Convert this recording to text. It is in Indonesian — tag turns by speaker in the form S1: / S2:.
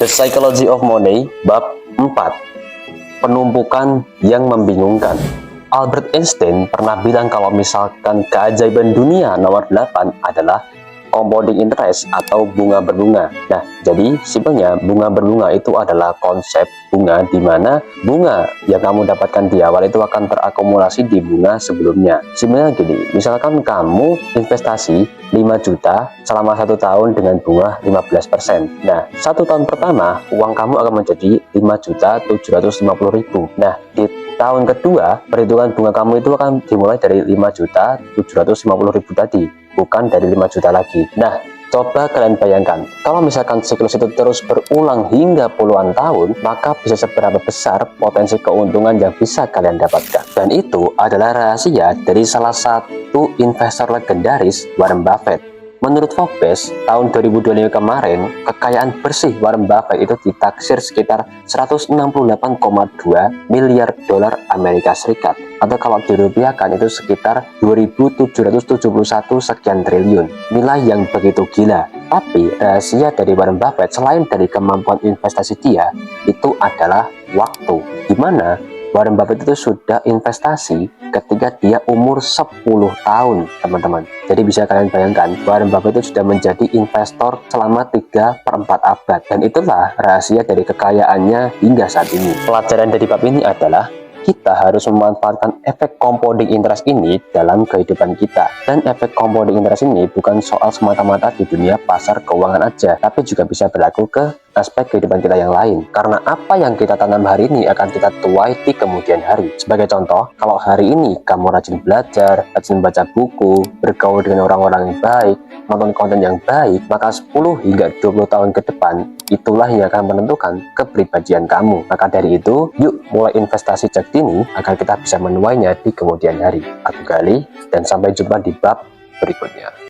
S1: The Psychology of Money, bab 4. Penumpukan yang membingungkan. Albert Einstein pernah bilang kalau misalkan keajaiban dunia nomor 8 adalah compounding interest atau bunga berbunga. Nah, jadi simpelnya bunga berbunga itu adalah konsep bunga di mana bunga yang kamu dapatkan di awal itu akan terakumulasi di bunga sebelumnya. Simpelnya gini, misalkan kamu investasi 5 juta selama 1 tahun dengan bunga 15%. Nah, 1 tahun pertama uang kamu akan menjadi 5.750.000. Nah, di tahun kedua perhitungan bunga kamu itu akan dimulai dari 5.750.000 tadi, bukan dari 5 juta lagi. Nah, coba kalian bayangkan, kalau misalkan siklus itu terus berulang hingga puluhan tahun, maka bisa seberapa besar potensi keuntungan yang bisa kalian dapatkan. Dan itu adalah rahasia dari salah satu investor legendaris, Warren Buffett. Menurut Forbes, tahun 2025 kemarin, kekayaan bersih Warren Buffett itu ditaksir sekitar 168,2 miliar dolar Amerika Serikat. Atau kalau dirupiahkan itu sekitar 2.771 sekian triliun. Nilai yang begitu gila. Tapi rahasia dari Warren Buffett selain dari kemampuan investasi dia, itu adalah waktu. Dimana Warren Buffett itu sudah investasi ketika dia umur 10 tahun, teman-teman. Jadi bisa kalian bayangkan, Warren Buffett itu sudah menjadi investor selama 3/4 abad. Dan itulah rahasia dari kekayaannya hingga saat ini. Pelajaran dari bab ini adalah kita harus memanfaatkan efek compounding interest ini dalam kehidupan kita. Dan efek compounding interest ini bukan soal semata-mata di dunia pasar keuangan aja, tapi juga bisa berlaku ke aspek kehidupan kita yang lain. Karena apa yang kita tanam hari ini akan kita tuai di kemudian hari. Sebagai contoh, kalau hari ini kamu rajin belajar, rajin baca buku, bergaul dengan orang-orang yang baik, nonton konten yang baik, maka 10 hingga 20 tahun ke depan, itulah yang akan menentukan kepribadian kamu. Maka dari itu, yuk mulai investasi sejak dini agar kita bisa menuainya di kemudian hari. Aku Gali, dan sampai jumpa di bab berikutnya.